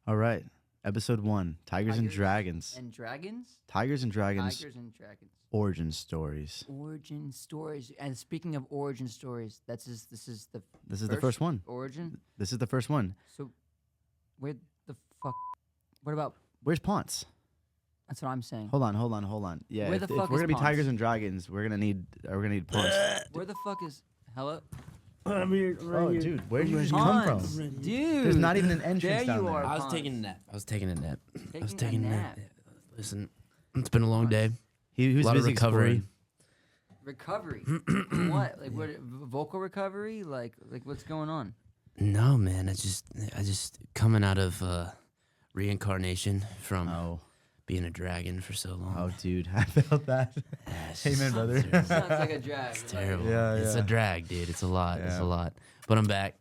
All right. Episode 1. Tigers and Dragons. And dragons? Tigers and Dragons. Tigers and dragons. Origin stories. Origin stories. And speaking of origin stories, this is the first one. Origin? This is the first one. So where the fuck what about Where's Ponce? that's what I'm saying. Hold on. Yeah, Where if, the if fuck we're is gonna be Ponce? Tigers and Dragons, we're gonna need Ponce. Where the fuck is hello? I'm here, Oh, dude, where did you just come Ponce, from? dude. There's not even an entrance There down you there. are. I was Ponce. taking a nap. I was taking a nap. Taking a nap. Listen, it's been a long day. He was A lot of busy recovery. Recovery. From what? Like what vocal recovery? Like what's going on? No, man. I just coming out of reincarnation from Oh, being a dragon for so long. oh, dude, I felt that. It's Amen, just brother. terrible. Sounds like a drag. It's terrible. Yeah, It's yeah. a drag, dude. It's a lot. It's Yeah. a lot. But I'm back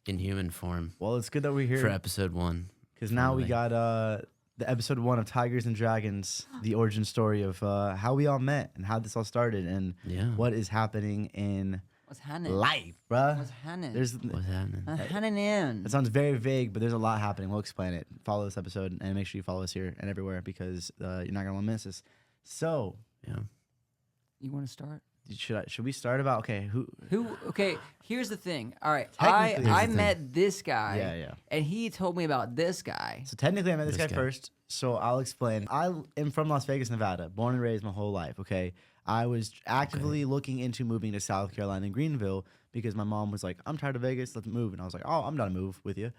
in human form Well, it's good that we're for here episode 1. because now we finally. got the episode 1 of Tigers and Dragons, the origin story of how we all met and how this all started and Yeah. what is happening in What's happening? life, bruh. What's happening? There's What's happening? What's happening? It sounds very vague, but there's a lot happening. We'll explain it. Follow this episode and make sure you follow us here and everywhere because you're not gonna want to miss this. So, Yeah. You want to start? should we start about who? Okay, here's the thing. All right, Technically- I Here's the met this guy. Yeah. And he told me about this guy. So technically, I met this This guy guy. first. So I'll explain. I am from Las Vegas, Nevada, born and raised my whole life. Okay, I was actively looking into moving to South Carolina and Greenville because my mom was like, "I'm tired of Vegas. Let's move." And I was like, "Oh, I'm down to move with you."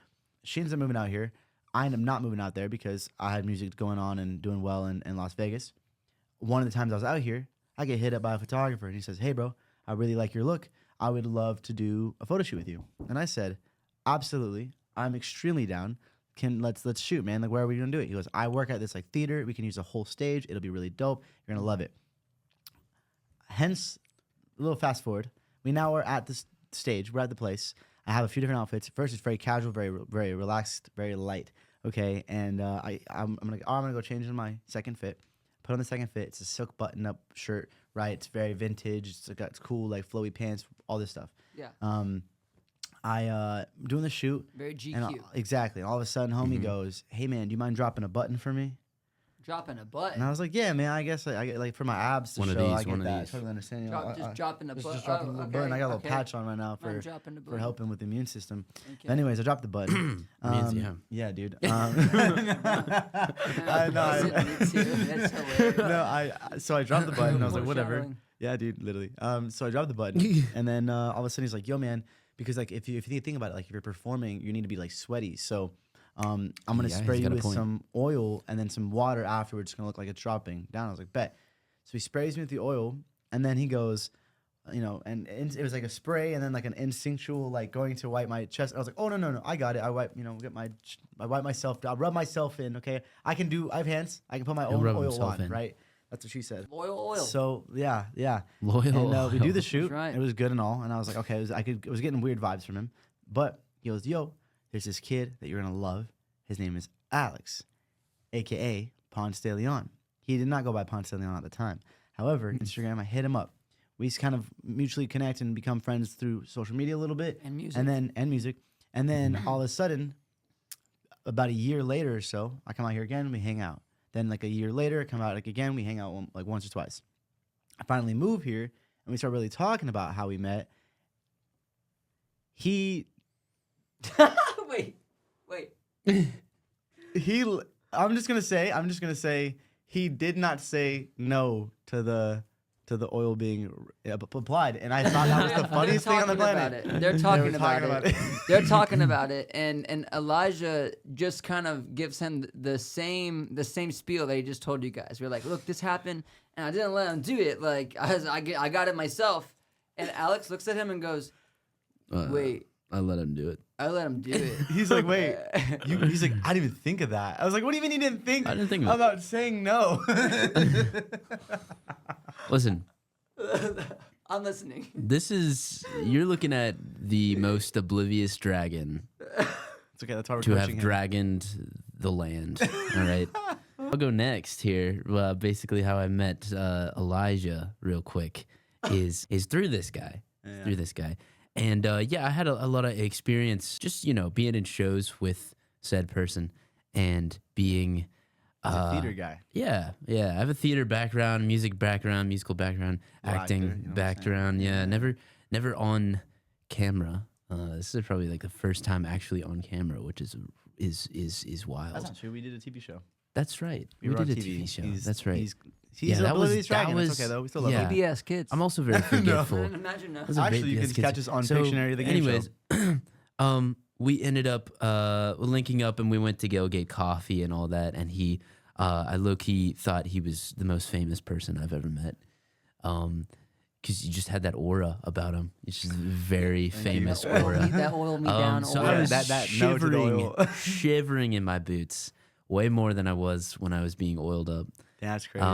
She ends up moving out here. I end up not moving out there because I had music going on and doing well in Las Vegas. One of the times I was out here, I get hit up by a photographer and he says, "Hey, bro, I really like your look. I would love to do a photo shoot with you." And I said, "Absolutely. I'm extremely down. Let's shoot, man. Like, where are we gonna do it?" He goes, "I work at this like theater. We can use a whole stage. It'll be really dope. You're gonna love it." Hence, a little fast forward. We now are at this stage. We're at the place. I have a few different outfits. First, it's very casual, very relaxed, very light. Okay, and I'm gonna go change in my second fit. Put on the second fit. It's a silk button-up shirt, right? It's very vintage. It's cool, like flowy pants, all this stuff. Yeah. I doing the shoot. Very GQ. And exactly. All of a sudden, homie goes, "Hey man, do you mind dropping a button for me?" Dropping a button. And I was like, "Yeah, man. I guess I get like for my abs to One of show. these, I get one of that. these. Totally understand. You know, Just dropping a button. just dropping a little button. I got a little patch on right now I'm for dropping the for button. helping with the immune system. Okay. Anyways, I dropped the button. Yeah. Yeah, dude. Me I know. Me too. That's hilarious. So I dropped the button. I was like, whatever. Foreshadowing. Yeah, dude, literally. So I dropped the button, and then all of a sudden he's like, "Yo, man," because like if you think about it, like if you're performing, you need to be like sweaty. So I'm gonna Yeah, spray he's you got a with point. some oil and then some water afterwards. It's gonna look like it's dropping down. I was like, "Bet." So he sprays me with the oil, and then he goes, and it was like a spray, and then like an instinctual like going to wipe my chest. I was like, "Oh no, I got it. I wipe, I wipe myself. I rub myself in. Okay, I have hands. I can put my He'll own rub oil himself on. in. Right? That's what she said. Oil. So yeah. Loyal. And we do the shoot. right. It was good and all. And I was like, okay, it was getting weird vibes from him. But he goes, "Yo, there's this kid that you're gonna love. His name is Alex, aka Ponce De Leon." He did not go by Ponce De Leon at the time. However, Instagram, I hit him up. We kind of mutually connect and become friends through social media a little bit. And music. And music. And then all of a sudden, about a year later or so, I come out here again, we hang out. Then like a year later, I come out like again, we hang out like once or twice. I finally move here and we start really talking about how we met. Wait. I'm just gonna say he did not say no to the oil being applied, and I thought that was the funniest thing on the planet. They're talking were about talking it. about it. They're talking about it, and Elijah just kind of gives him the same spiel that he just told you guys. We're like, "Look, this happened, and I didn't let him do it. Like I got it myself." And Alex looks at him and goes, "Wait, I let him do it. I let him do it." He's like, "Wait," he's like, "I didn't even think of that." I was like, "What do you mean you didn't think? I didn't think of it. about saying no." Listen, I'm listening. you're looking at the most oblivious dragon It's okay. That's why we're to have coaching him. dragoned the land. All right. I'll go next here. Basically, how I met Elijah real quick is through this guy. Yeah. Through this guy. And I had a lot of experience just, being in shows with said person. and being He's a theater guy. yeah, I have a theater background, music background, musical background, Little acting actor, you know what I'm background. saying? Yeah, Yeah. never on camera. This is probably like the first time actually on camera, which is wild. That's not true. We did a TV show. That's right. We We were did on a TV show. He's, That's right. He's Yeah, a that was- Oblivious that Dragon. was- It's okay though. We still love yeah. him. PBS kids. I'm also very forgetful. Imagine that. Those are Actually, you great can kids. catch us on So, Pictionary, the game anyways, show. we ended up linking up and we went to go get coffee and all that. And I low-key thought he was the most famous person I've ever met. Because you just had that aura about him. It's just a very famous That aura. oiled me down. So aura. I was that noted shivering, oil. shivering in my boots way more than I was when I was being oiled up. That's crazy.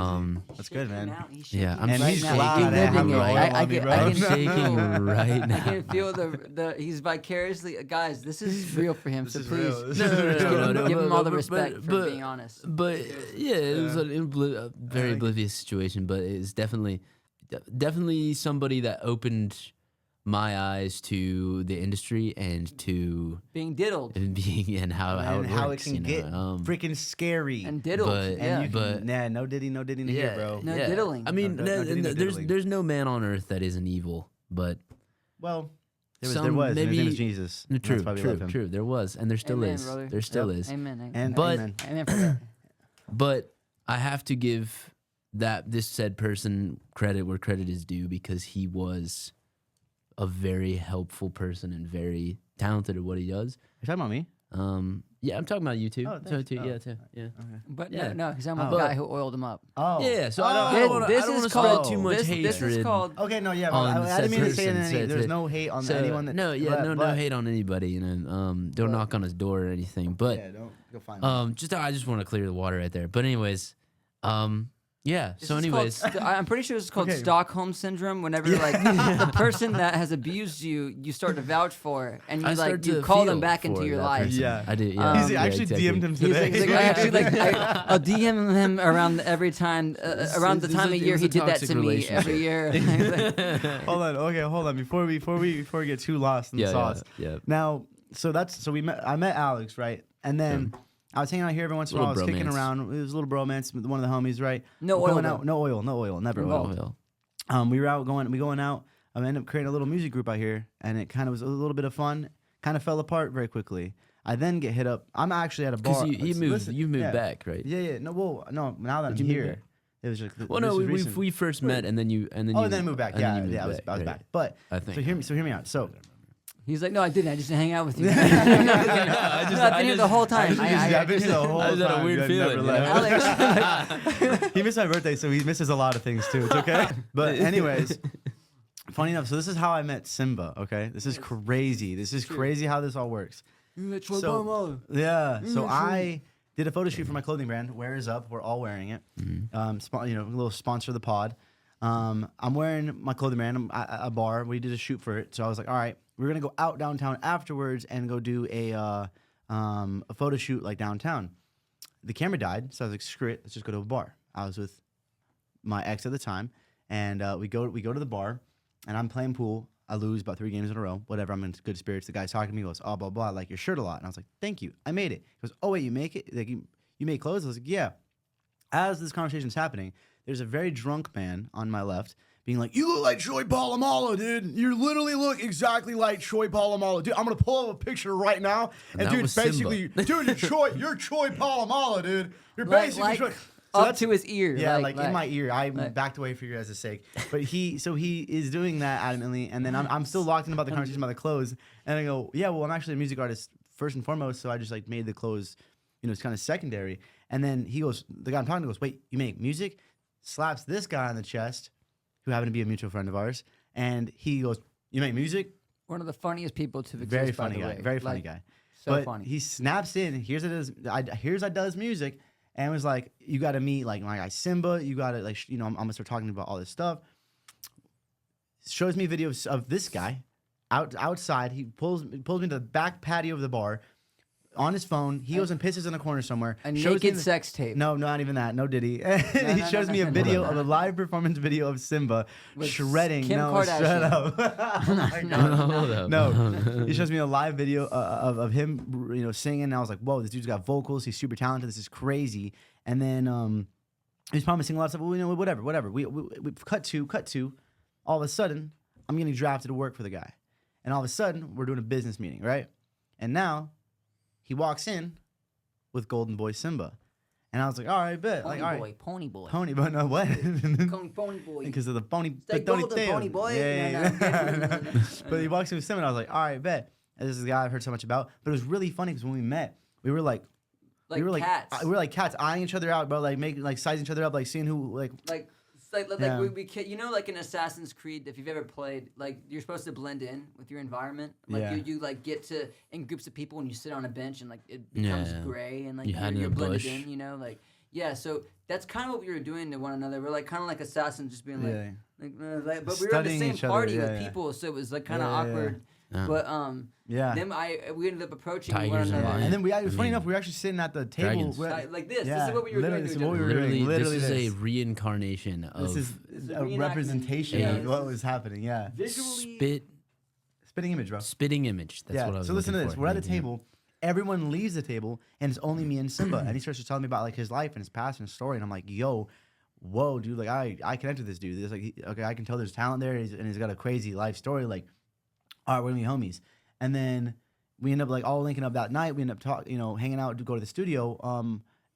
That's good, man. Yeah, I'm And right he's now. glad He's I have living the it. oil I on me, can- bro. I I'm can shaking feel- right I now. can feel the he's vicariously guys. This is real for him. This So is please real. This No, is no, no, real. no, no, give him all the but- respect but- for but- being honest. But yeah, it was Yeah. a very like it. oblivious situation, but it's definitely somebody that opened my eyes to the industry and to Being diddled being and how it And how it works, can you know, get freaking scary. and diddled. but- yeah. And you but- can, nah, no didding here, bro. No diddling. I mean, No, no diddling, no there's diddling. there's no man on earth that isn't evil, but Well, there Some- was. And his name maybe- was Jesus. no, And true, that's why we love him. true. There was, and there still Amen, is. brother. There still Yep. is. Amen. Amen. And But- amen. Amen for that. But I have to give this said person credit where credit is due because he was a very helpful person and very talented at what he does. You're talking about me? Yeah, I'm talking about you too. Oh, So thanks. too, Oh. yeah, too, yeah. But Yeah. no, because I'm a Oh. guy who oiled him up. Oh. Yeah, so Oh. I don't This wanna is spread called- too much this hatred. is called. Okay, no, yeah, but On I didn't mean to say said anything. person, There's said- no hate on So, anyone that. no, yeah, but, no but, hate on anybody. You know, don't knock on his door or anything. But Yeah, don't go find me. I just want to clear the water right there. But anyways, yeah. This So is anyways, called I'm pretty sure it's called Okay. Stockholm syndrome. Whenever like the person that has abused you, you start to vouch for, and you I like start you to call them feel back for into your that life. person. Yeah. I do. Yeah, He's yeah, actually exactly. DM'd him He's today. like, he's like, I actually I'll DM him around every time around the This is time a- of year it was he a did that toxic to me every year. hold on. Before we get too lost in the Yeah, sauce. yeah. Now, I met Alex, right? And then I was hanging out here every once in a while. I was Little kicking bromance. around. It was a little bromance with one of the homies, right? No We're oil, going though. out. No oil. Never Involved. oil. Well, We were out going out. I ended up creating a little music group out here, and it kind of was a little bit of fun. Kind of fell apart very quickly. I then get hit up. I'm actually at a bar. because you moved yeah. back, right? Yeah. No. Now that I'm you move here, back? it was just. Well, no, this was we recent. we first met and then you Oh, you, then I moved back. and then Yeah, you moved I was right. back. But I think. so hear me out. So He's like, no, I didn't. I just hang out with you. I I've been here the whole time. I've been here the whole I just had a time. weird You feeling. never You know? left. Alex, He missed my birthday, so he misses a lot of things too. It's okay. But anyways, funny enough, so this is how I met Simba. Okay, this is crazy. This is crazy how this all works. So I did a photo shoot for my clothing brand. Wear is up. We're all wearing it. A little sponsor of the pod. I'm wearing my clothing brand. I'm at a bar. We did a shoot for it. So I was like, all right, we're gonna go out downtown afterwards and go do a photo shoot like downtown. The camera died, so I was like, screw it, let's just go to a bar. I was with my ex at the time, and we go to the bar, and I'm playing pool. I lose about 3 games in a row. Whatever, I'm in good spirits. The guy's talking to me. He goes, oh, blah, blah, I like your shirt a lot. And I was like, thank you. I made it. He goes, oh, wait, you make it? Like, you make clothes? I was like, yeah. As this conversation's happening, there's a very drunk man on my left being like, you look like Troy Polamalu, dude. You literally look exactly like Troy Polamalu. Dude, I'm going to pull up a picture right now. And that dude, was basically, dude, you're Troy Polamalu, dude. You're Like- basically like Troy. up to his ear. Yeah, like in my ear. I like- backed away for your guys' sake. But he is doing that adamantly, and then I'm still locked in about the conversation about the clothes. And I go, yeah, well, I'm actually a music artist first and foremost, so I just like made the clothes, it's kind of secondary. And then he goes, the guy I'm talking to goes, wait, you make music? Slaps this guy on the chest, who happened to be a mutual friend of ours, and he goes, you make music? One of the funniest people to exist. Very by funny the guy, way. very funny Like, guy. So But funny. he snaps in. Here's I does music, and was like, "You got to meet like my guy Simba. You got to like, I'm gonna start talking about all this stuff." Shows me videos of this guy outside. He pulls me to the back patio of the bar, on his phone. He goes and pisses in a corner somewhere. A shows me naked sex tape. No, not even that. No Diddy. He no, shows no, me a no, video no. of a live performance video of Simba With shredding. Kim no, Kardashian. shut up. Oh my God. Hold up. No, he shows me a live video of him, singing. And I was like, "Whoa, this dude's got vocals. He's super talented. This is crazy." And then he's promising a lot of stuff. Well, whatever. We cut to. All of a sudden, I'm getting drafted to work for the guy, and all of a sudden, we're doing a business meeting, right? And now, he walks in with Golden Boy Simba, and I was like, "All right, bet." Pony Like, all boy, right, pony boy. pony, but no what? Pony boy. Because of the pony, Stay the golden, tail. pony boy. Yeah, No, yeah. no. But he walks in with Simba, and I was like, "All right, bet." And this is the guy I've heard so much about. But it was really funny because when we met, we were like cats. we were like cats eyeing each other out, bro. Like making, like sizing each other up, like seeing who, like. Like we like in Assassin's Creed, if you've ever played, like you're supposed to blend in with your environment. Like Yeah. you like get to in groups of people and you sit on a bench and like it becomes Yeah. gray and like You hide in you're a blended bush. in, like yeah. So that's kind of what we were doing to one another. We're like kind of like assassins, just being like, Yeah. but we were in the Studying same each other, party yeah, with yeah. people, so it was like kind of Yeah, yeah, yeah. awkward. Yeah. But Yeah. then we ended up approaching Tigers one and another. lions. And then I funny mean, enough, we were actually sitting at the table. dragons. Like this. This Yeah, is what we were literally, doing. this to is what each we were other. doing. Literally, this Literally is this. a reincarnation of This is It's a a reenactment. representation Yeah. of what was happening. Yeah. Visually. Spitting image, bro. spitting image. That's Yeah. what I was So listen to looking this. for. We're at the Yeah. table. Everyone leaves the table, and it's only me and Simba. And he starts to tell me about like his life and his past and his story. And I'm like, yo, whoa, dude. Like I connect with this dude. This okay, I can tell there's talent there, and he's got a crazy life story. Like, all right, we're gonna be homies. And then we end up like all linking up that night. We end up hanging out to go to the studio.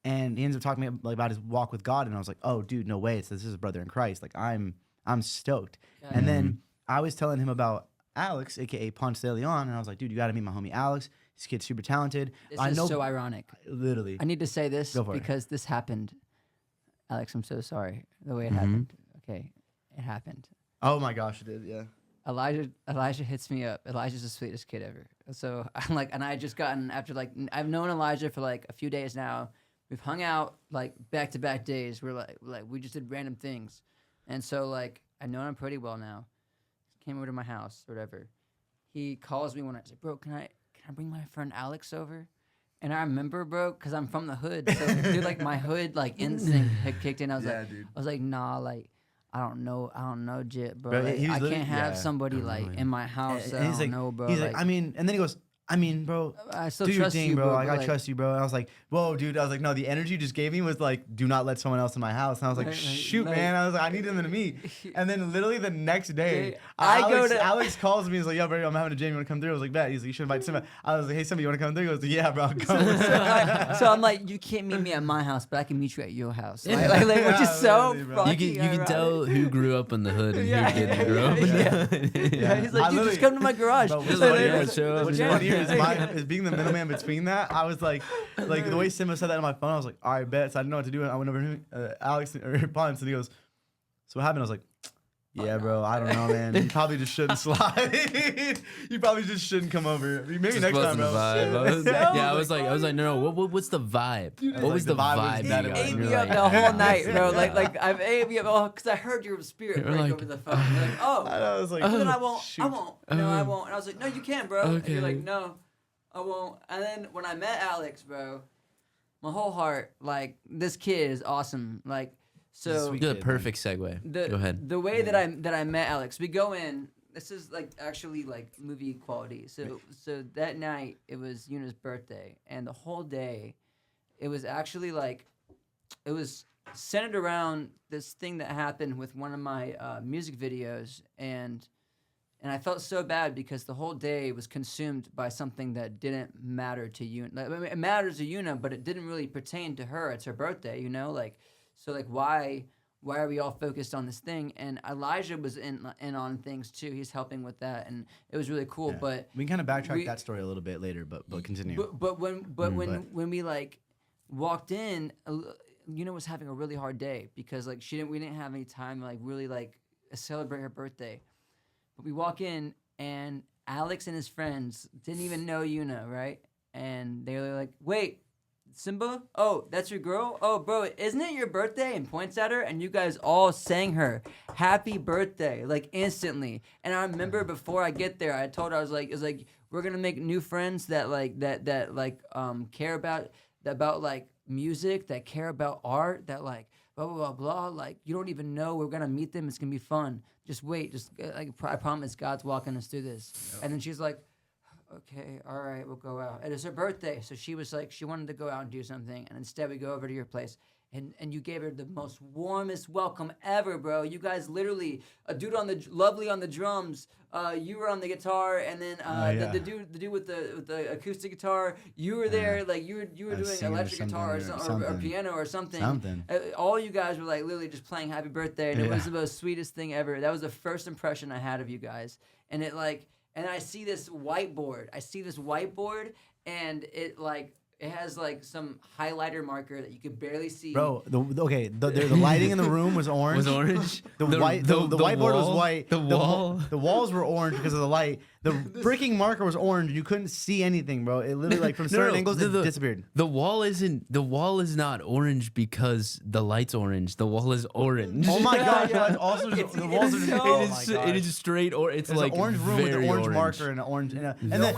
And he ends up talking to me like about his walk with God. And I was like, oh, dude, no way. This is a brother in Christ. Like I'm stoked. Yeah, And yeah. then I was telling him about Alex, aka Ponce De Leon, and I was like, dude, you got to meet my homie Alex. This kid's super talented. This I is know, so ironic. literally. I need to say this Go for it. because this happened. Alex, I'm so sorry. The way it Mhm. happened. Okay. It happened. Oh my gosh, it did. Yeah. Elijah hits me up. Elijah's the sweetest kid ever. So I'm like, and I had just gotten after like I've known Elijah for like a few days now. We've hung out like back to back days. We're like we just did random things, and so like I know him pretty well now. Came over to my house or whatever. He calls me when I say, bro, can I bring my friend Alex over? And I remember, bro, because I'm from the hood. So dude, like my hood like instinct had kicked in. I was like, nah, like. I don't know, Jit, bro. Bro, Like, he was I literally- can't have yeah. somebody like in my house. And that I he's don't like, know, bro. he's like, I mean, and then he goes, I mean, bro, I still do your trust thing, you, bro. but, Like, I like, trust you, bro. And I was like, whoa, dude. I was like, no, the energy you just gave me was like, do not let someone else in my house. And I was like, Like, shoot, like- man. I was like, I need them to meet. And then literally the next day, Yeah, I go Alex, to- Alex calls me. He's like, yo, bro, I'm having a jam. You want to come through? I was like, bet. He's like, you should invite Simba. I was like, hey, Simba, you want to come through? He goes, yeah, bro, I'll come. so I'm like, you can't meet me at my house, but I can meet you at your house. Like, which is so literally, bro. fucking You can ironic. tell who grew up in the hood and Yeah. who didn't grow up in the hood. Yeah, he's like, I dude, literally- just come to my garage. Bro, Just what's like, funny yeah, is- show up what's and funny shit. is being the middleman between that. I was like the way Simba said that on my phone, I was like, all right, bet. So I didn't know what to do. And I went over to him, Alex or Ponce, and he goes, so what happened? I was like, yeah, bro, I don't know, man. You probably just shouldn't slide. You probably just shouldn't come over. Maybe Just next time, wasn't bro. the vibe. I was like, no. What's the vibe? What was the vibe? was you that got? it ate was And me you're up like, the whole night, bro. Like I've ate me up because I heard your spirit You're break like, over the phone. You're like, oh, I was like, and then I won't. shoot. I won't. No, I won't. And I was like, no, you can, bro. And you're Okay. like, no, I won't. And then when I met Alex, bro, my whole heart, like, this kid is awesome. Like, He's a so sweet Good, kid, perfect segue. Go ahead. the way that I met Alex, we go in. This is like actually like movie quality. So that night it was Yuna's birthday, and the whole day, it was actually like, it was centered around this thing that happened with one of my music videos, and I felt so bad because the whole day was consumed by something that didn't matter to Yuna. Like, I mean, it matters to Yuna, but it didn't really pertain to her. It's her birthday, you know, like. So like why are we all focused on this thing? And Elijah was in on things too. He's helping with that, and it was really cool. Yeah. But we can kind of backtrack we- that story a little bit later, but continue. but when we like walked in, Yuna was having a really hard day because like we didn't have any time to like really like celebrate her birthday. But we walk in and Alex and his friends didn't even know Yuna, right? And they were like, wait, Simba? Oh, that's your girl? Oh, bro, isn't it your birthday? And points at her, and you guys all sang her happy birthday, like instantly. And I remember before I get there, I told her, I was like, we're gonna make new friends that care about like music, that care about art, that like blah blah blah blah. Like you don't even know. We're gonna meet them. It's gonna be fun. Just wait. Just like I promise, God's walking us through this. Yep. And then she's like, okay, all right, we'll go out. And it's her birthday, so she was like, she wanted to go out and do something, and instead we go over to your place. And you gave her the most warmest welcome ever, bro. You guys literally, a dude lovely on the drums, you were on the guitar, and then the dude with the acoustic guitar, you were there, like you were doing electric guitar or piano or something. All you guys were like literally just playing Happy Birthday, and it was the most sweetest thing ever. That was the first impression I had of you guys, and I see this whiteboard, and it has like some highlighter marker that you could barely see. Bro, the lighting in the room was orange. Was orange. The whiteboard was white. The walls were orange because of the light. The freaking marker was orange. You couldn't see anything, bro. It literally like from certain angles it disappeared. The wall is not orange because the light's orange. The wall is orange. Oh my god! Also, the walls are it is straight or it's like an orange room with an orange marker and an orange and then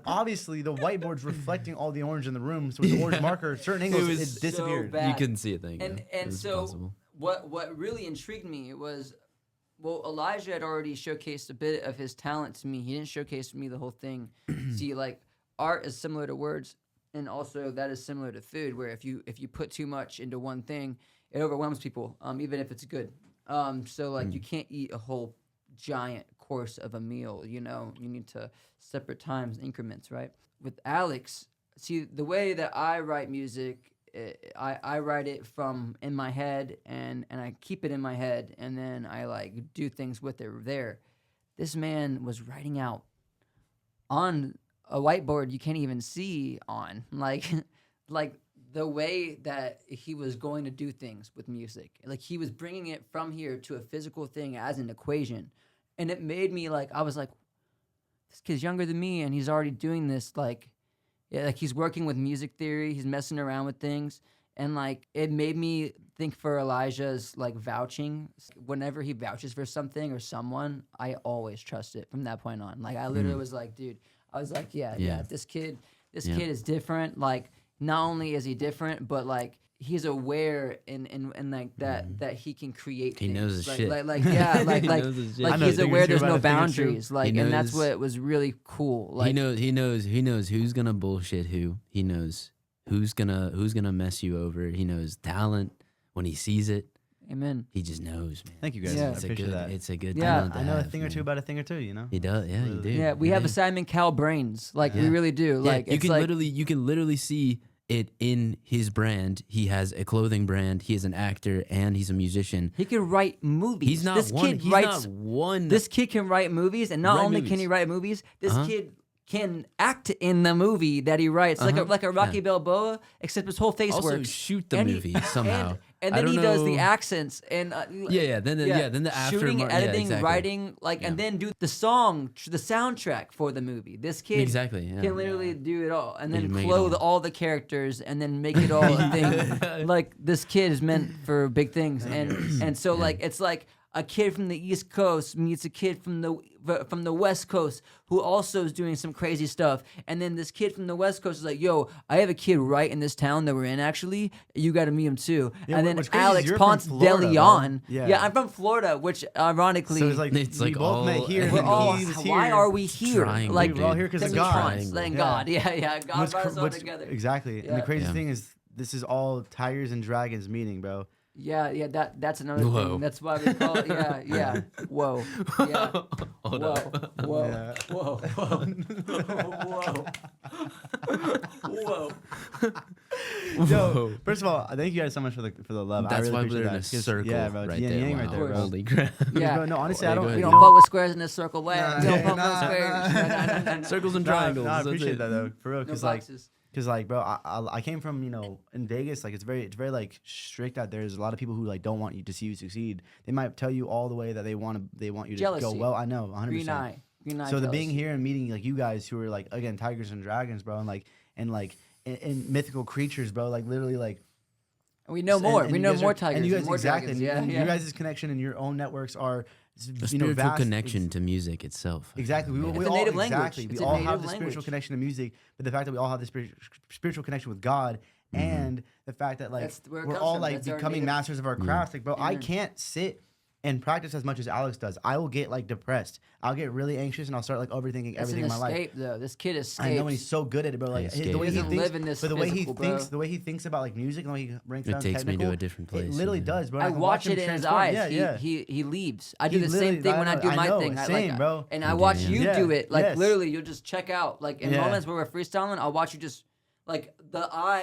obviously the whiteboard's reflecting all the orange in the room. So with the orange marker, certain angles it disappeared. So you couldn't see a thing. And so possible. What really intrigued me was, well, Elijah had already showcased a bit of his talent to me. He didn't showcase to me the whole thing. See, like art is similar to words, and also that is similar to food. Where if you put too much into one thing, it overwhelms people, even if it's good. So like you can't eat a whole giant course of a meal. You know, you need to separate times, increments, right? With Alex, see the way that I write music. I write it from in my head and I keep it in my head and then I like do things with it there. This man was writing out on a whiteboard you can't even see on like the way that he was going to do things with music. Like he was bringing it from here to a physical thing as an equation. And it made me like, I was like, this kid's younger than me and he's already doing this like, yeah, like he's working with music theory, he's messing around with things, and like it made me think for Elijah's like vouching. Whenever he vouches for something or someone, I always trust it from that point on. Like I literally was like, dude, I was like, yeah, this kid is different. Like not only is he different, but like he's aware and like that he can create things. He knows his like, shit. Like he's aware there's no boundaries. Like and that's what was really cool. Like he knows who's gonna bullshit who. He knows who's gonna mess you over. He knows talent when he sees it. Amen. He just knows, man. Thank you guys. Yeah. I appreciate that. It's a good talent to I know have, a thing or two about a thing or two, you know? He does, yeah, you do. Yeah, we have Simon Cowell brains. Like we really do. Yeah, like you it's can like, literally see it in his brand. He has a clothing brand. He is an actor and he's a musician. he can write movies. He's not this one. Kid He's writes, not one. This kid can write movies, and not only can he write movies, this kid can act in the movie that he writes, like a Rocky Balboa, except his whole face also works. shoot the movie somehow. And then he does the accents and then the after shooting, editing, exactly. writing, and then do the soundtrack for the movie. This kid can literally do it all, and then clothe all the characters, and then make it all a thing. Like this kid is meant for big things, and so like it's like a kid from the East Coast meets a kid from the West Coast who also is doing some crazy stuff. And then this kid from the West Coast is like, yo, I have a kid right in this town that we're in, actually. You got to meet him too. Yeah, and then Alex, Ponce De Leon. Yeah, I'm from Florida, which ironically... So it's like we both met here. Why are we here? Like, we're all here because of God. Thank God. Yeah, God brought us all together. Exactly. Yeah. And the crazy thing is, this is all Tigers and Dragons meeting, bro. Yeah, that's another thing. That's why we call it. Yeah. Whoa. Yeah. Whoa. Yo, first of all, thank you guys so much for the love. That's I really why appreciate we're in a that. circle right there. Right there, bro. Holy crap. Yeah. No, honestly, I don't. We don't fuck with squares in this circle. We don't fuck with squares. Circles and triangles. No, I appreciate that though, for real. Because like, bro, I came from, in Vegas, like it's very like strict out there. There's a lot of people who like don't want you to see you succeed. They might tell you all the way that they want you to go well. I know, 100%. Green eye so the being here and meeting like you guys who are like, again, Tigers and Dragons, bro, and mythical creatures, bro, like literally like. We know more. We know more Tigers. And you guys more exactly. Dragons. You guys' connection and your own networks are A spiritual connection to music itself. Exactly. We It's a all native language. exactly. We It's a all native have the spiritual language. connection to music, but the fact that we all have the spiritual connection with God, and the fact that like That's where it we're comes all from. like That's our becoming native- masters of our craft. Like, bro, I can't sit and practice as much as Alex does. I will get like depressed. I'll get really anxious and I'll start like overthinking That's everything an in my life. escape, though. This kid escapes. I know, and he's so good at it, bro. Like escape. the way He he doesn't thinks, live in this but the way he physical, thinks, bro. the way he thinks about like music, and the way he breaks It down takes me to technical, a different place. It literally yeah. does, bro. I can watch him it in his transform. eyes. Yeah, He leaves. I do He the same literally- thing I when I know- do I my know, thing. same, bro. And I watch Yeah. you Yeah, do it. Like yes. literally, you'll just check out. Like in Yeah. moments where we're freestyling, I'll watch you just like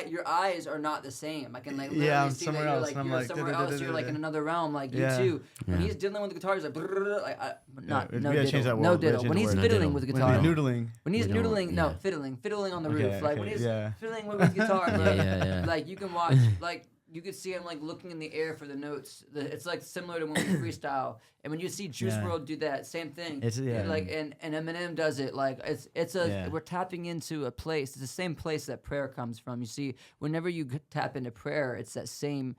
your eyes are not the same. I can like literally Yeah, I'm see somewhere that you're else, like and I'm you're like, somewhere else. You're like in another realm. Like Yeah. you too. When Yeah. he's dealing with the guitar, he's like not we no gotta change diddle. that No word. We gotta diddle. change When the he's word. No fiddling diddle. with the When guitar. he's noodling. When he's We don't- noodling, no, yeah. fiddling on the Okay, roof. Like when okay, he's yeah. fiddling with his guitar, bro. Yeah. Like you can watch, like you could see him like looking in the air for the notes. It's like similar to when we freestyle, and when you see Juice Yeah. WRLD do that same thing. It's- yeah. Like and Eminem does it. Like it's a Yeah. we're tapping into a place. It's the same place that prayer comes from. You see, whenever you tap into prayer, it's that same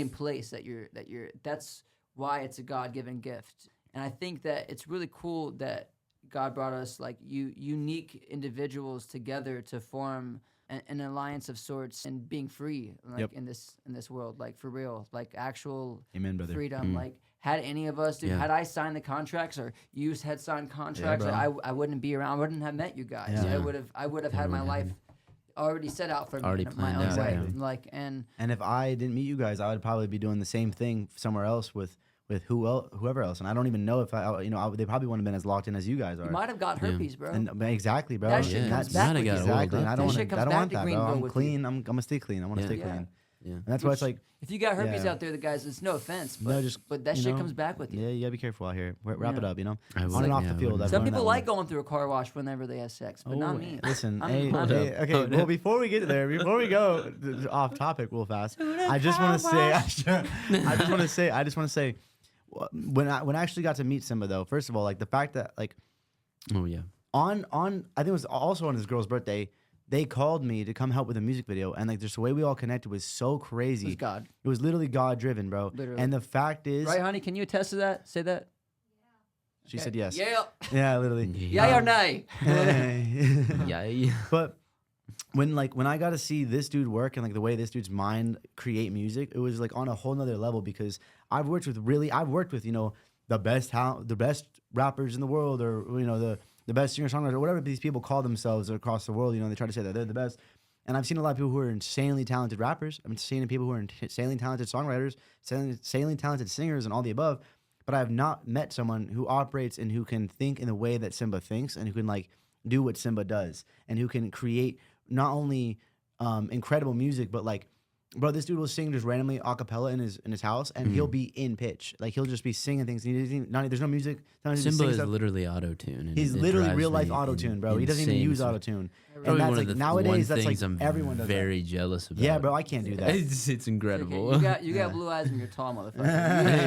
place that you're. That's why it's a God-given gift. And I think that it's really cool that God brought us like unique individuals together to form an alliance of sorts and being free, like Yep. in this world, like for real, like actual Amen, brother. freedom. Like had any of us, dude, Yeah. had I signed the contracts or you had signed contracts, bro. like, I wouldn't be around. I wouldn't have met you guys. Yeah. I would have had my life already set out for me Already in my planned own out, way. yeah. Like and And if I didn't meet you guys, I would probably be doing the same thing somewhere else with whoever else. And I don't even know if they probably wouldn't have been as locked in as you guys are. you might have got herpes, bro. And exactly, bro. That shit And comes that's- back Might with have you. got oiled exactly. up. And I That don't want shit to. comes I don't back want to that, bro. Greenville I'm with you. clean. I'm gonna stay clean. I want to Yeah. stay Yeah. clean. Yeah. And that's why it's like, If you got herpes Yeah. out there, the guys, it's no offense, but, No, just, but that you shit know, comes back with you. yeah, you gotta be careful out here. Wrap it Yeah. up, you know. I On would- and off yeah, the I field. wouldn't- I've Some learned people that like one. going through a car wash whenever they have sex, but not me. Listen, I'm- hey, I'm- okay. Well, before we get there, before we go off topic real fast, I just want to say, I just want to say, when I actually got to meet Simba though, first of all, like the fact that like Oh yeah. on I think it was also on this girl's birthday, they called me to come help with a music video, and like just the way we all connected was so crazy. It was God. It was literally God driven, bro. Literally. And the fact is, Right, honey? Can you attest to that? Say that. she said yes. Yeah. Yeah, literally. Yeah or nay? Yeah. But when I got to see this dude work and like the way this dude's mind create music, it was like on a whole nother level, because I've worked with the best rappers in the world, or the best singer songwriters, or whatever these people call themselves across the world. They try to say that they're the best. And I've seen a lot of people who are insanely talented rappers. I've seen people who are insanely talented songwriters, insanely talented singers, and all the above. But I have not met someone who operates and who can think in the way that Simba thinks, and who can like do what Simba does, and who can create not only incredible music, but like, bro, this dude will sing just randomly a cappella in his house, and he'll be in pitch. Like he'll just be singing things. There's no music. Simba is literally auto-tune. He's literally real life auto-tune, bro. He doesn't even use auto-tune. And Probably that's one like of the nowadays, that's like things I'm everyone does very jealous about. that. Yeah, bro, I can't do that. It's incredible. You got blue eyes and you're tall, motherfucker. You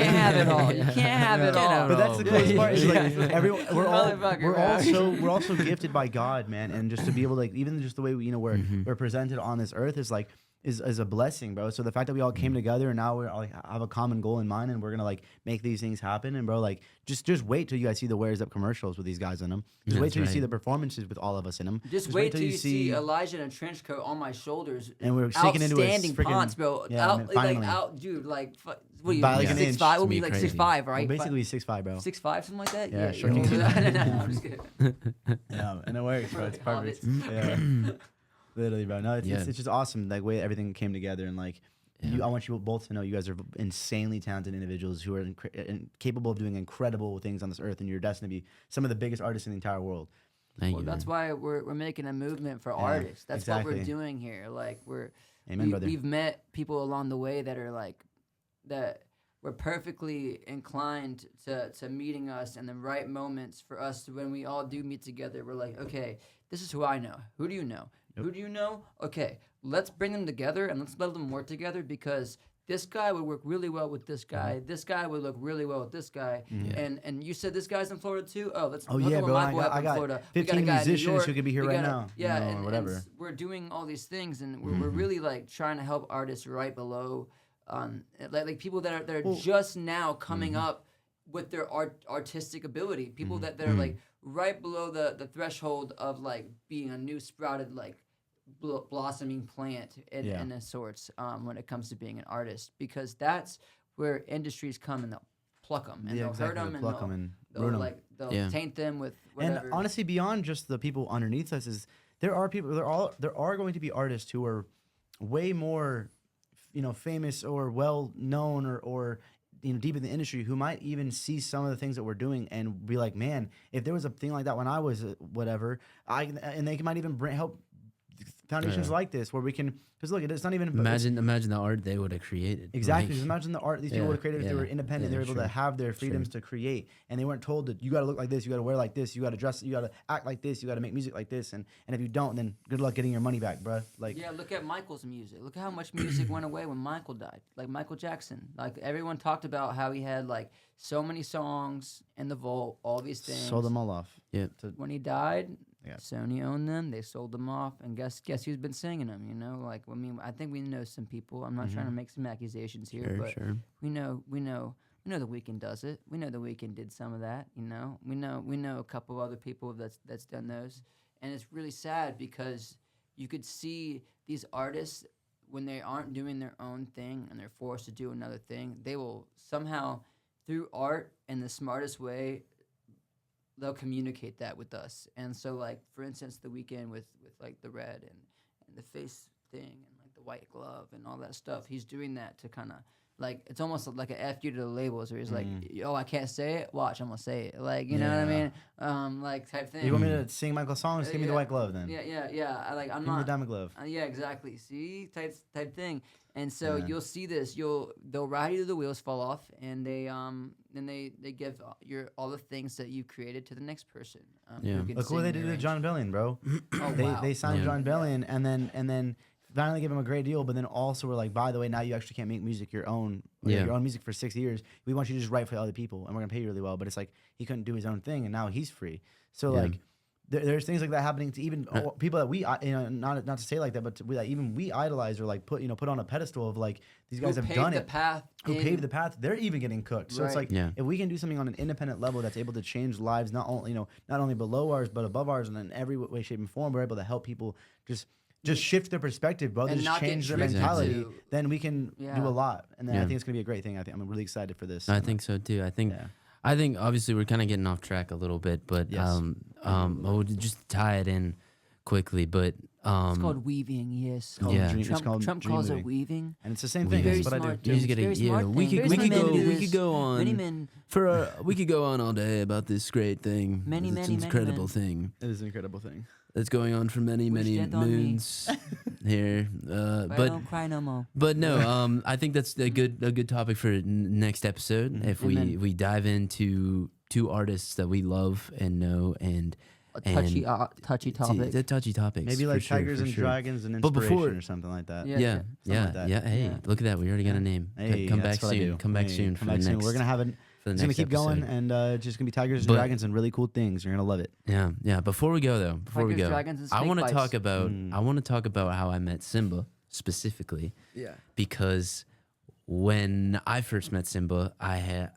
can't have it all. You can't have it all. But that's the coolest part. Is like everyone, Motherfucker, we're also gifted by God, man, and just to be able to like, even just the way we're presented on this earth is like is a blessing, bro. So the fact that we all came together and now we're all, like, have a common goal in mind, and we're gonna like make these things happen. And bro, like just wait till you guys see the Wears Up commercials with these guys in them. Just wait That's till you see right. the performances with all of us in them. Just wait till you see Elijah in a trench coat on my shoulders. And we're sinking into a outstanding freaking- Ponce, bro. yeah, man, finally. Dude, like, what are you, By like an 6'5", inch. 6'5"? We'll It's be gonna like be 6'5", right? Basically 6'5", bro. 6'5", something like that. Yeah, sure. No, I'm just kidding. Yeah, and it works, bro. It's perfect. Hobbits. Yeah. Literally, bro. No, Yeah. it's just awesome, like way everything came together, and like I want you both to know you guys are insanely talented individuals who are capable of doing incredible things on this earth, and you're destined to be some of the biggest artists in the entire world. Thank Well, you. that's man. why we're making a movement for artists. That's what we're exactly. doing here. Like Amen, brother. we've met people along the way that are like that. We're perfectly inclined to meeting us in the right moments for us to, when we all do meet together. We're like, okay, this is who I know. Who do you know? Yep. Who do you know? Okay, let's bring them together and let's let them work together, because this guy would work really well with this guy. This guy would look really well with this guy. And you said this guy's in Florida too? Oh, let's hook yeah, up bro. with my boy I up in got Florida. We got a 15 guy in New musicians York. who could be here We right got a- now, Yeah, or and whatever. we're doing all these things, and we're really like trying to help artists right below, like people that are just now coming up with their artistic ability. People Mm-hmm. that are like right below the threshold of like being a new sprouted like blossoming plant in a sorts when it comes to being an artist, because that's where industries come and they'll pluck them and Yeah, they'll hurt exactly. them They'll and pluck 'em and they'll ruin 'em. like they'll Yeah. taint them with whatever. And honestly, beyond just the people underneath us, is there are people. There are going to be artists who are way more, famous or well known or deep in the industry, who might even see some of the things that we're doing and be like, man, if there was a thing like that when I was whatever, and they might even help foundations like this where we can, because look, it's not even Imagine the art they would have created. exactly. Like, Just imagine the art these people would have created if they were independent. They were able to have their freedoms to create, and they weren't told that you got to look like this, you got to wear like this, you got to dress, you got to act like this, you got to make music like this, and if you don't, then good luck getting your money back, bruh. Like, yeah, look at Michael's music. Look at how much music went away when Michael died. Like Michael Jackson. Like everyone talked about how he had like so many songs in the vault, all these things. sold them all off. Yeah. When he died, Yeah. Sony owned them. They sold them off, and guess who's been singing them? Like I think we know some people. I'm not trying to make some accusations here, but we know the Weeknd does it. We know the Weeknd did some of that. We know a couple other people that's done those, and it's really sad because you could see these artists when they aren't doing their own thing and they're forced to do another thing. They will somehow, through art in the smartest way, they'll communicate that with us. And so, like, for instance, the Weeknd with like the red and the face thing and like the white glove and all that stuff, he's doing that to kind of like, it's almost like a F you to the labels where he's like, oh, I can't say it, watch, I'm gonna say it, like, you know what I mean, like type thing. You want me to sing Michael's songs? Give me the white glove then. Yeah. I'm Give me not the diamond glove. yeah, exactly. See, type thing. And so you'll see this. They'll ride you till the wheels fall off, and they give all the things that you created to the next person. Look what they did to John Bellion, bro. They signed John Bellion, and then finally gave him a great deal, but then also were like, by the way, now you actually can't make music your own music for 6 years. We want you to just write for other people, and we're gonna pay you really well. But it's like he couldn't do his own thing, and now he's free. So like. There's things like that happening to even people that we, not to say like that, but even we idolize or like put on a pedestal of like these guys have done it. Who paved the path? They're even getting cooked. So it's like if we can do something on an independent level that's able to change lives, not only below ours but above ours, and in every way, shape, and form, we're able to help people just shift their perspective, bro. Just change their mentality. Then we can do a lot, and then I think it's gonna be a great thing. I'm really excited for this. I think so too. I think obviously we're kind of getting off track a little bit, but we'll just tie it in quickly. But it's called weaving. Yes. Trump calls it weaving, and it's the same thing. That's what I do. We could go on we could go on all day about this great thing. It's an incredible thing. It is an incredible thing. That's going on for many moons here. But don't cry no more. But no, I think that's a good topic for next episode. If we dive into two artists that we love and know and touchy topic. The touchy topics. Maybe like Tigers and Dragons and Inspiration or something like that. Yeah. Hey, look at that. We already got a name. Hey, come back soon. Come back soon for the next. We're gonna have it. It's gonna keep going, and just gonna be Tigers and Dragons and really cool things. You're gonna love it. Yeah. Before we go, Dragons, and I want to snake talk about how I met Simba specifically. Yeah. Because when I first met Simba, I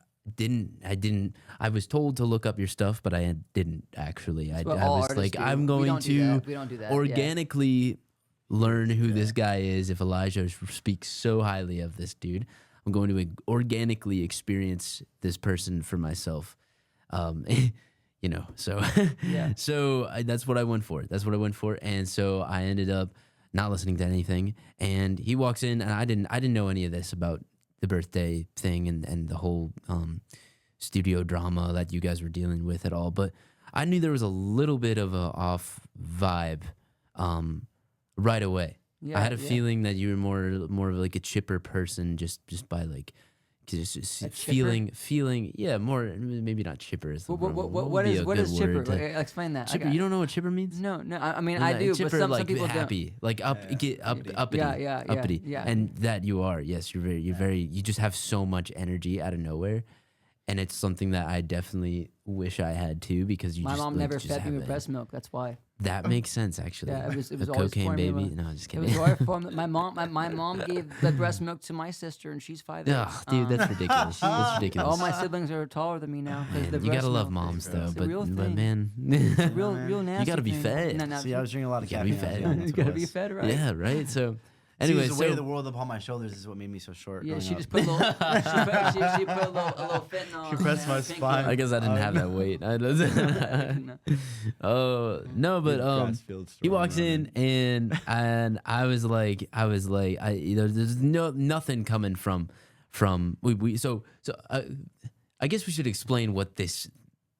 was told to look up your stuff, but I didn't actually. I was like, I'm going to organically learn who this guy is. If Elijah speaks so highly of this dude, I'm going to organically experience this person for myself. So that's what I went for. And so I ended up not listening to anything. And he walks in, and I didn't know any of this about the birthday thing and the whole studio drama that you guys were dealing with at all. But I knew there was a little bit of a off vibe right away. I had a feeling that you were more of like a chipper person, just by like feeling. Yeah, more maybe not chipper. What is chipper? Explain that. Chipper. You don't know what chipper means? No. I mean, I do, chipper, but like some people happy, don't. like uppity. Yeah. And that you are. Yes, you're very. You just have so much energy out of nowhere. And it's something that I definitely wish I had too, because my mom never fed me with breast milk. That's why. That makes sense, actually. Yeah, it was a always cocaine formula. baby. No, just It kidding. was always formula. My mom gave the breast milk to my sister, and she's 5'8". Ugh, dude, that's ridiculous. That's ridiculous. All my siblings are taller than me now. 'Cause Man, the you gotta breast love milk. moms though, It's a but real but thing. man, It's a real, man. real nasty. gotta be thing. fed. No, See, I was drinking a lot of You gotta be caffeine. fed. I was young, that's You what it gotta be was. fed, right? yeah, right. So See, anyway, the weight of the so world upon my shoulders is what made me so short. Yeah, growing she up. just put a little. she put a little fentanyl. She pressed on my her pinky. spine. I guess I didn't have that weight. No. Oh no, but Grassfield he story, walks man. in and I was like, there's nothing coming from we so I guess we should explain what this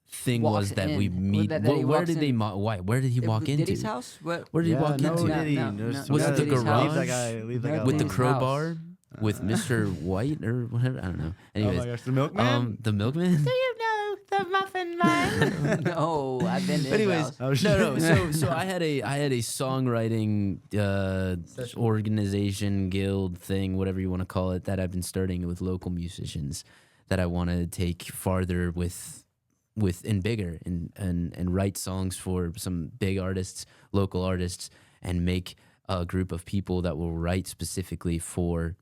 thing Walks was that we in. meet. That he Where walks did they? in. Why? Where did he walk Diddy's into? house? What? Where did he Yeah, walk no, into? did he? No, Just- no, Was we it gotta the Diddy's house. Leave that garage? guy. Leave that guy With the Diddy's alone. crowbar with Mr. White or whatever. I don't know. Oh my Anyways, gosh, the milkman. the milkman. Do you know the muffin man? No, I've been to his Anyways, house. Oh, shit. no. So I had a songwriting organization, guild thing, whatever you want to call it, that I've been starting with local musicians that I want to take farther with and bigger and write songs for some big artists, local artists, and make a group of people that will write specifically for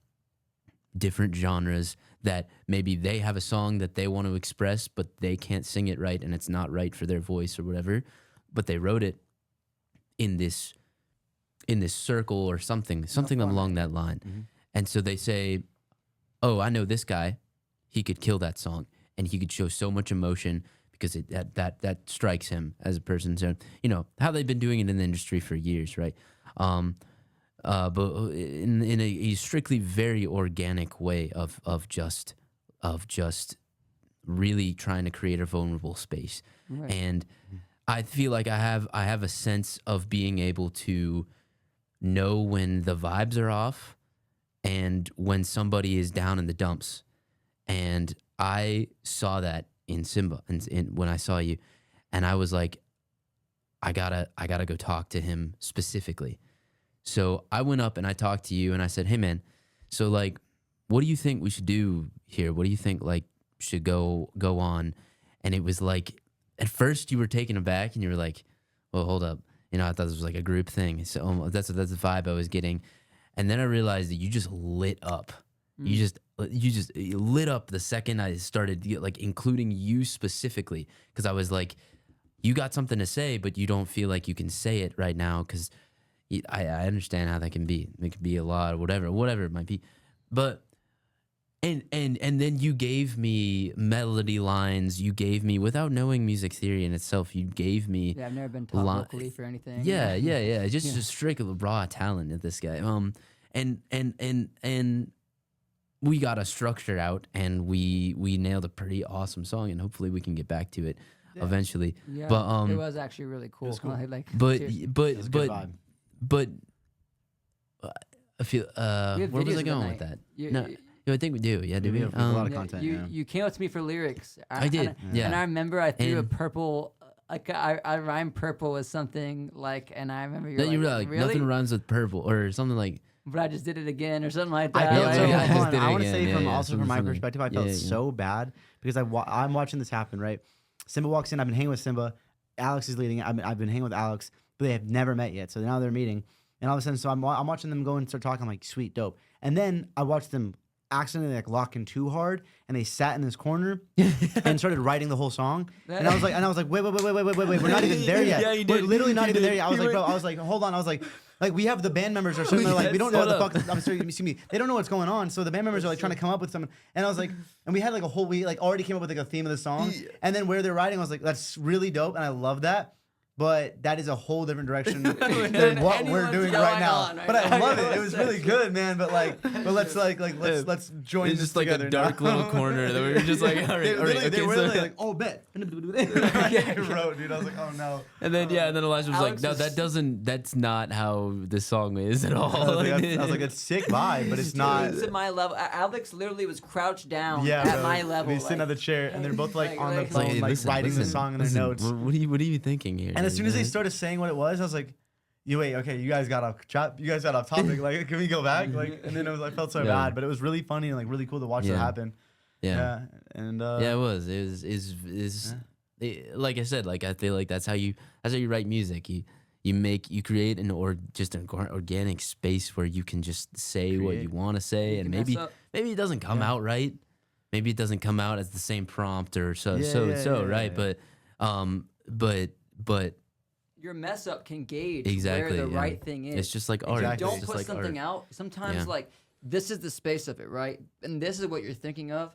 different genres that maybe they have a song that they want to express, but they can't sing it right and it's not right for their voice or whatever, but they wrote it in this circle or something along that line. Mm-hmm. And so they say, oh, I know this guy, he could kill that song and he could show so much emotion because that strikes him as a person. So, you know, how they've been doing it in the industry for years, right? But in a strictly very organic way of just really trying to create a vulnerable space. Right. And I feel like I have a sense of being able to know when the vibes are off and when somebody is down in the dumps. And I saw that in Simba and when I saw you, and I was like, I gotta go talk to him specifically. So I went up and I talked to you and I said, hey man, so like, what do you think we should do here? What do you think like should go on? And it was like, at first you were taken aback and you were like, well, hold up. You know, I thought this was like a group thing. So that's the vibe I was getting. And then I realized that you just lit up. You just lit up the second I started like including you specifically, because I was like, you got something to say, but you don't feel like you can say it right now because I understand how that can be. It could be a lot or whatever it might be. But and then you gave me melody lines. You gave me, without knowing music theory in itself, you gave me Yeah, I've never been taught vocally for anything. yeah. Just straight raw talent at this guy. And we got a structure out and we nailed a pretty awesome song, and hopefully we can get back to it eventually. Yeah, But it was actually really cool. was cool. Like, but seriously. but It's a good but vibe. but I feel have where was videos I of the going night. with that? You- No, I think we do. Yeah, do We we? have a lot of yeah, content. you yeah. you came up to me for lyrics. I did, and, yeah. And I remember I threw a And- purple. Like I rhymed purple with something like, and I remember you That you were were like, like really? nothing rhymes with purple or something like. But I just did it again or something like I that. felt Yeah, so. yeah, I just hold on, did it I want to again. say Yeah, from yeah, also from my something. perspective, I felt Yeah, yeah. so bad because I'm watching this happen. Right, Simba walks in. I've been hanging with Simba. Alex is leading. I've been hanging with Alex, but they have never met yet. So now they're meeting, and all of a sudden, so I'm watching them go and start talking. I'm like, sweet, dope. And then I watched them accidentally like lock in too hard, and they sat in this corner and started writing the whole song. And I was like, wait, we're not even there yet. Yeah, you We're did. literally not You even did. there yet. I was You like, bro, were- I was like, hold on. I was like we have the band members are sitting there like we don't know what the Shut fuck. I'm sorry, excuse me. They don't know what's going on. So the band members are like trying to come up with something. And I was like, and we had like a whole we like already came up with like a theme of the song. And then where they're writing, I was like, that's really dope, and I love that. But that is a whole different direction than what we're anyone's doing going right now. on right But I now. love it. It was really good, man. But let's join It's this just like a together dark now. little corner that we were just like, all right, They, all right, literally, they okay, were so- literally like, oh, bet. I wrote, dude. I was like, oh no. And then and then Elijah was Alex like, no, was- that's not how the song is at all. I was like, it's sick vibe, but it's not. It's at my level. Alex literally was crouched down Yeah, at bro. my level. They sitting like- on the chair, and they're both like on the like- phone, Hey, like listen, writing the listen, song in their listen, notes. What are you thinking here? And as soon as they man? started saying what it was, I was like, "You wait, okay, you guys got off topic. Like, can we go back?" Like, and then I felt so Yeah. bad, but it was really funny and like really cool to watch that happen. yeah. And Yeah, it was. It was. Like I said, like I feel like that's how you write music. you create just an organic space where you can just say what you want to say, and can mess maybe it doesn't come out right. Maybe it doesn't come out as the same prompt or right. But your mess up can gauge exactly, where the right thing is. It's just like art. Exactly. Don't It's just put like something art. out. Sometimes like this is the space of it, right? And this is what you're thinking of.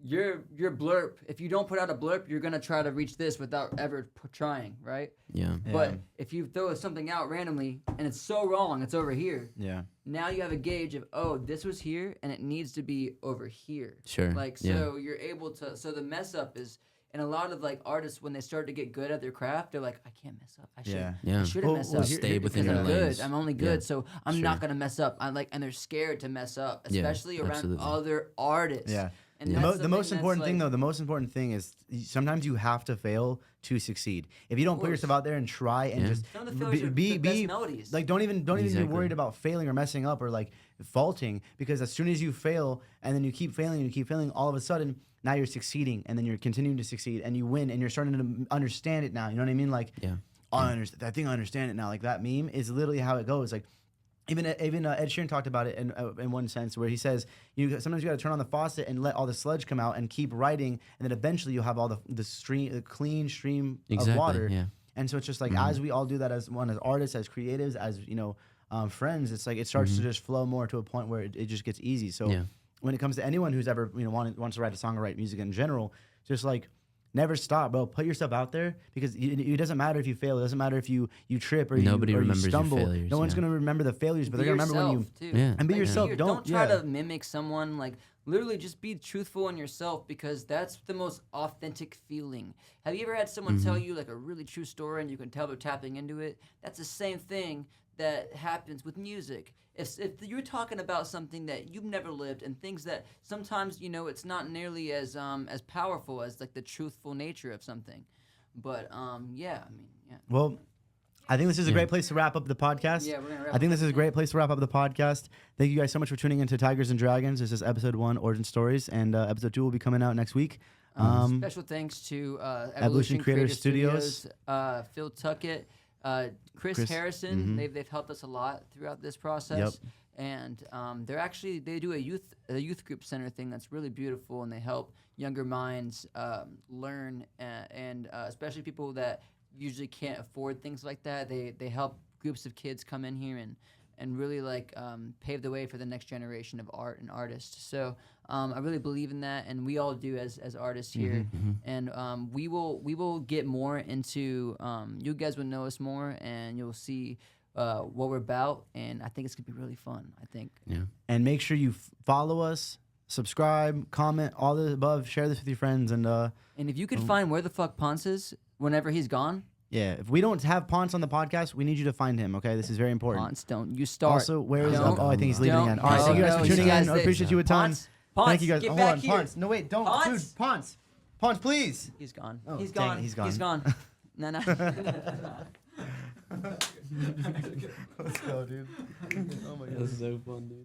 Your blurb. If you don't put out a blurb, you're gonna try to reach this without ever trying, right? Yeah. But if you throw something out randomly and it's so wrong, it's over here. Yeah. Now you have a gauge of, oh, this was here and it needs to be over here. Sure. Like, so you're able to, so the mess up is, and a lot of like artists, when they start to get good at their craft, they're like, I can't mess up. I shouldn't mess up. Stay within because your I'm lanes. good. I'm only good, so I'm not gonna mess up. And they're scared to mess up, especially around absolutely. other artists. Yeah. And The, that's the something most that's important thing, like- though, the most important thing is sometimes you have to fail to succeed. If you don't put yourself out there and try and just Some of the failures are the best melodies. like, don't even be Exactly. worried about failing or messing up or like faulting, because as soon as you fail and then you keep failing, all of a sudden now you're succeeding, and then you're continuing to succeed and you win, and you're starting to understand it now. You know what I mean? Like, I think I understand it now. Like, that meme is literally how it goes. Like, even Ed Sheeran talked about it in one sense, where he says sometimes you got to turn on the faucet and let all the sludge come out and keep writing, and then eventually you'll have all the clean stream of water. Yeah. And so it's just like, as we all do that as artists, as creatives, as friends, it's like it starts to just flow more to a point where it just gets easy. So when it comes to anyone who's ever wants to write a song or write music in general, just like, never stop, bro. Put yourself out there, because it doesn't matter if you fail. It doesn't matter if you trip or Nobody you remembers your stumble. failures, No one's gonna remember the failures, but they're gonna remember when you and be yourself. Don't try to mimic someone. Like, literally, just be truthful in yourself, because that's the most authentic feeling. Have you ever had someone tell you like a really true story and you can tell they're tapping into it? That's the same thing that happens with music. If you're talking about something that you've never lived, and things that sometimes it's not nearly as powerful as like the truthful nature of something, but Well, I think this is a great place to wrap up the podcast. Yeah, we're gonna wrap I think up this is a great place to wrap up the podcast. Thank you guys so much for tuning into Tigers and Dragons. This is episode 1, Origin Stories, and episode 2 will be coming out next week. Special thanks to Evolution Creative Studios, Phil Tuckett, Chris Harrison. They've helped us a lot throughout this process. And they do a youth group center thing that's really beautiful, and they help younger minds learn, and especially people that usually can't afford things like that. They help groups of kids come in here and really like pave the way for the next generation of art and artists. So I really believe in that, and we all do as artists here. And we will get more into. You guys will know us more, and you'll see what we're about. And I think it's gonna be really fun. I think. Yeah. And make sure you follow us, subscribe, comment, all the above. Share this with your friends, and if you could find where the fuck Ponce is whenever he's gone. yeah, if we don't have Ponce on the podcast, we need you to find him. Okay, this is very important. Ponce, don't you start. Also, where is? Don't- I think he's leaving again. All right, no, thank you guys no, for you tuning guys in. I did- appreciate you a ton. Ponce, Thank you guys. get Hold back on, here. Ponce. No, wait, don't, Ponce. dude. Ponce, please. He's gone. Oh, He's dang gone. it, he's gone. He's gone. No. Let's go, dude. Oh my god. That's so fun, dude.